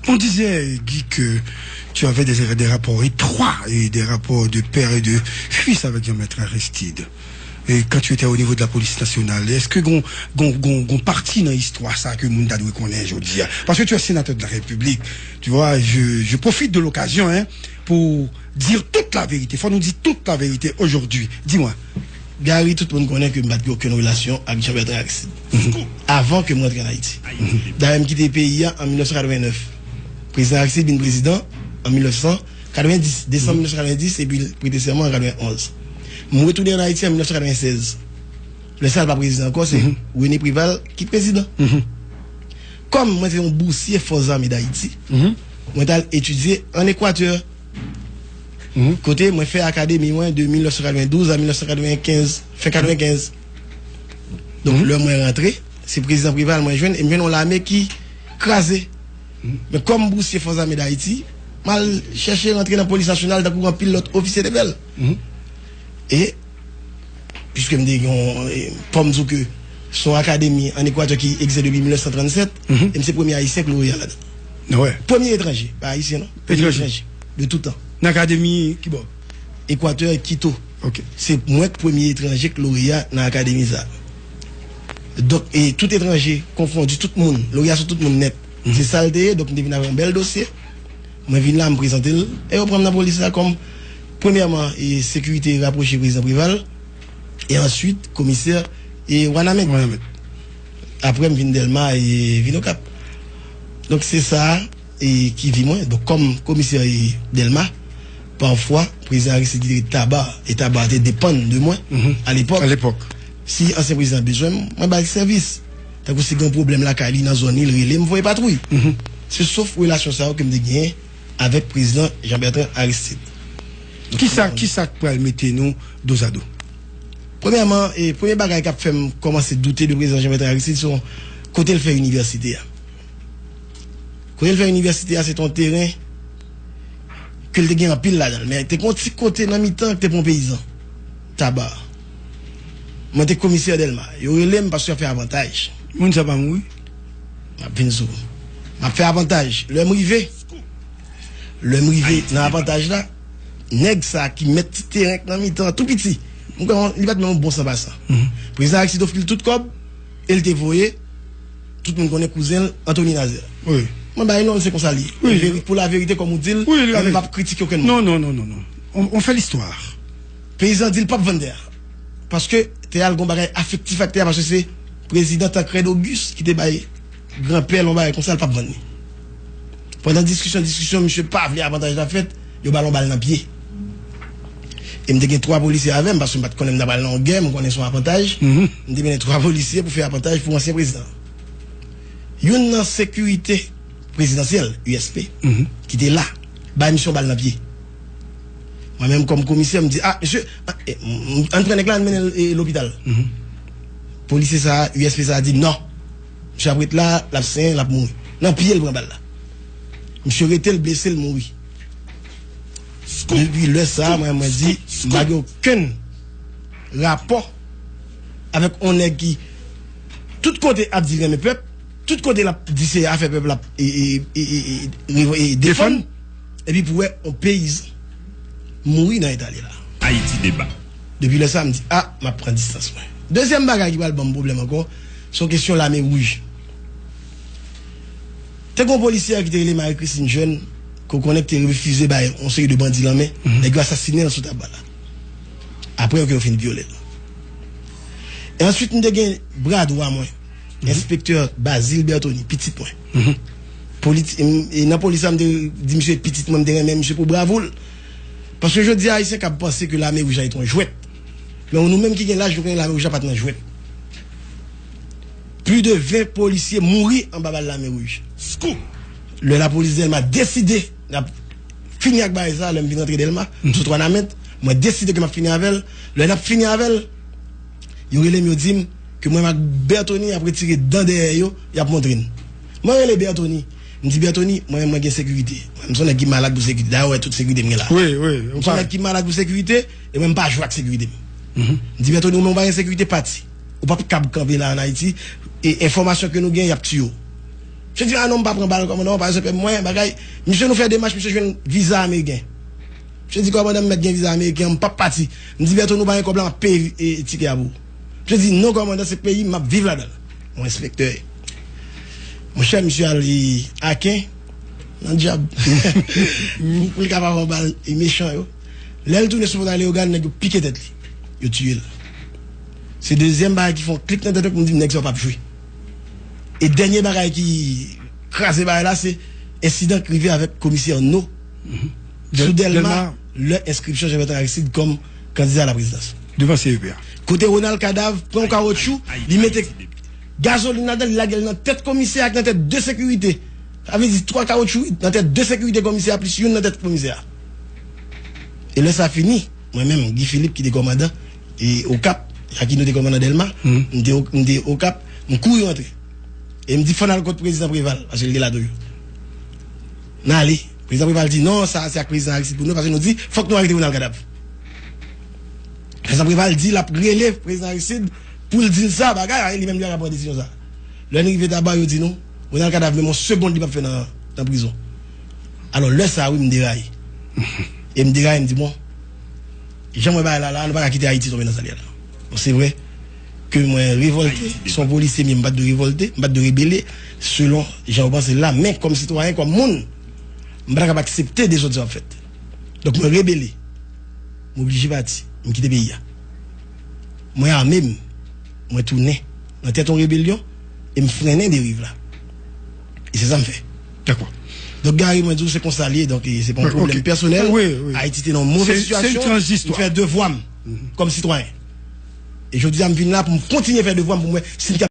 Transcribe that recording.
On disait, Guy, que tu avais des rapports étroits et des rapports de père et de fils avec Jean-Bertrand Aristide. Et quand tu étais au niveau de la police nationale, est-ce que gon parti dans l'histoire ça que Mounda doit connaître aujourd'hui? Parce que tu es sénateur de la République, tu vois, je profite de l'occasion pour dire toute la vérité. Faut nous dire toute la vérité aujourd'hui. Dis-moi. Gary, tout le monde connaît que je n'ai aucune relation avec Jean-Bertrand Aristide. Avant que je rentre en Haïti. D'ailleurs, je quitté le pays en 1989. Président Aristide est président en 1990, décembre 1990, et puis prêté serment en 1991. Je suis retourné en Haïti en 1996. Le seul pas président encore, c'est René Prival qui est président. Comme moi, j'ai un boursier Forces Armées d'Haïti, moi, j'ai étudié en Équateur. Côté, moi, fait académie de 1992 à 1995, fin 95. Donc, là, moi, rentré, c'est président Prival, moi, jeune, et moi, on l'armée qui crasé. Mais comme boursier Forces Armées d'Haïti, mal cherché à rentrer dans la police nationale, d'un coup, un pilote officier de belle. Et, puisque je me dis, comme que son académie en Équateur qui existe depuis 1937, et c'est le premier haïtien que lauréat là-dedans. Ouais. Premier étranger, pas haïtien, non? Étranger. De tout temps. L'académie qui bon? Équateur et Quito. Ok. C'est moi le premier étranger que lauréat dans l'académie ça. Donc, et tout étranger, confondu, tout le monde, lauréat sur tout le monde net. C'est ça le dé, donc je viens avec un bel dossier. Je viens là me présenter, et on prend la police là comme. Premièrement, et sécurité rapprochée président Prival. Et ensuite, commissaire et Wanamet. Après, je viens Delma et Vinocap. Donc, c'est ça et qui vit moins. Donc, comme commissaire et Delma, parfois, président Aristide tabac et tabac dépendent de moi à l'époque. À l'époque. Si ancien président a besoin, moi, je le service. Tant que c'est un problème là, quand il est dans la zone, il relève, je ne vois pas patrouille. C'est sauf relation ça que je gagne avec le président Jean-Bertrand Aristide. Qui ça peut mettre nous dos à dos? Premièrement, et premier bagage qui a fait commencer à douter de président Jean-Bertrand Aristide, c'est côté le faire université. Côté le faire université, c'est ton terrain que le gagne en pile là-dedans. Mais tu es côté dans mi-temps que tu es bon paysan. Tabac. Moi, tu es commissaire d'Elma. Il relève parce que tu fait avantage. Moun ça pas mourir? Je fait avantage. Le m'rivé dans l'avantage là. Nèg ça qui met petit terrain dans mi-temps tout petit. Il va te mettre un bon sans passant. Président Aristide offre tout comme il te voyé tout le monde connaît cousin Anthony Nazaire. Oui. Moi bah non c'est comme ça li. Oui. Pour la vérité comme on dit, on ne va pas critiquer aucun monde. Non. On fait l'histoire. Président dit le pas vendre. Parce que tu as le bagage affectif à terre parce que c'est président Tancred Auguste qui te bail grand-père l'on bail comme ça le pas vendre. Pendant discussion monsieur pas vle avantage la fête, yo ballon balle dans pied. Et me gagné 3 policiers avec parce que je connais dans balle en guerre, on connaît son avantage. Me gagné 3 policiers pour faire avantage pour ancien président. Une dans sécurité présidentielle USP qui était là, ba mission balle dans pied. Moi-même comme commissaire me dit monsieur entraîner là mener l'hôpital. Policier ça USP ça a dit non. Monsieur après là, la saint la mourir. Dans pied le prend balle là. Monsieur était le blessé le mourir. Depuis le ça, moi dit, il n'y a aucun rapport avec on est qui, tout côté a dit mes peuples, tout côté la dit c'est à faire peuple et défendre, et puis pour un pays mourir dans l'Italie là. Haïti débat. Depuis le ça, me dit, m'a prendre distance. Deuxième bagage qui va le bon problème encore, c'est la question de l'armée rouge. T'es un policier qui était Marie-Christine Jeune, qu'on connaît que tu refusé on série de bandits là mais les gars assassinés dans ce tabac là. Après on fait une violette. Et ensuite nous avons bras droit moi, inspecteur Basile Bertoni, petit point. Et dans la police me dit monsieur petit moi me même monsieur pour bravo. Parce que je dis haïtien qui a pensé que l'armée rouge est un jouet. Mais nous même qui gagne l'âge de l'armée rouge pas un jouet. Plus de 20 policiers mourent en bas de l'armée rouge. La police d'Elma a décidé de finir avec ça, je viens rentrer d'Elma, sous 3 namètres, moi décidé que je finis avec elle, je finis avec elle, il y a dit que moi, Bertoni a retiré dans derrière, il a montré. Moi, je suis Bertoni. Je dis Bertoni, moi, je suis sécurité. Je suis qui malade pour sécurité. D'ailleurs, toute sécurité là. Oui. Je suis qui malade pour sécurité, et même pas jouer avec sécurité. Je dis Bertoni, on va une sécurité partie. On ne peut pas camper là en Haïti, et information que nous gagnons, il y a tué. Je dis, ah non, pas prendre balle comme non, parce que moi, bagaille, monsieur nous fait des matchs, monsieur joue un visa américain. Je dis, comment mettre un visa américain, pas parti. Je dis, bientôt nous pas un complet paye et ticket à vous. Je dis, non, comment dans ce pays, m'a vivre là-dedans. Mon inspecteur. Mon cher monsieur Ali Akin, dans le job. Pour le capable de balle, il est méchant, yo. Là, il tourne sur le organe, il pique tête. Il tue. C'est deuxième bagaille qui font clic dans tête pour me dire, n'est-ce pas jouer. Et dernier bagaille qui crase là, c'est incident privé avec commissaire No. Sous Delma, leur inscription, j'avais été comme candidat à la présidence. Devant CEPA. Côté Ronald Cadavre, prend un caoutchouc, il mettait gasoline là-dedans, il a dans tête commissaire avec dans tête de sécurité. Ça veut dire 3 caoutchoucs dans tête de sécurité commissaire, plus une dans tête commissaire. Et là, ça finit. Moi-même, Guy Philippe, qui est commandant, et au Cap, à qui nous sommes commandant Delma, on est au Cap, on court rentrer. Et il me dit, faut aller le président Préval, parce qu'il est là-dedans. N'allez. Le président Préval dit, non, ça, c'est le président Aristide pour nous, parce qu'il nous dit, faut que nous arrêtions dans le cadavre. Le président Préval dit, la relève le président Aristide, pour le dire ça, bagaille, il même lui a pris décision ça. Le arrivé d'abord, il dit, non, on a le cadavre, mais mon second, il va faire dans la prison. Alors, là, ça, oui, il me déraille. Et il me déraille, il me dit, bon, j'aimerais pas là, on ne va pas quitter Haïti tomber dans sa lière. C'est vrai que moi, révolté, son policier, je ne pas de révolter, je ne de rébeller, selon, j'en pense là, mais comme citoyen, comme monde, je ne peux pas accepter des autres en fait. Donc, je me rébeller, je m'oblige à partir, je quitte le pays. Moi, armé, je tourne dans tête en rébellion et me freiner des rives là. Et c'est ça que je fais. D'accord. Donc, Gary, moi, c'est qu'on s'allie, donc c'est pas un problème personnel. Oui. Haïti était dans une mauvaise situation. C'est une transhistoire. Je fais devoir comme citoyen. Et je dis à me venir là pour continuer à faire devoir pour moi.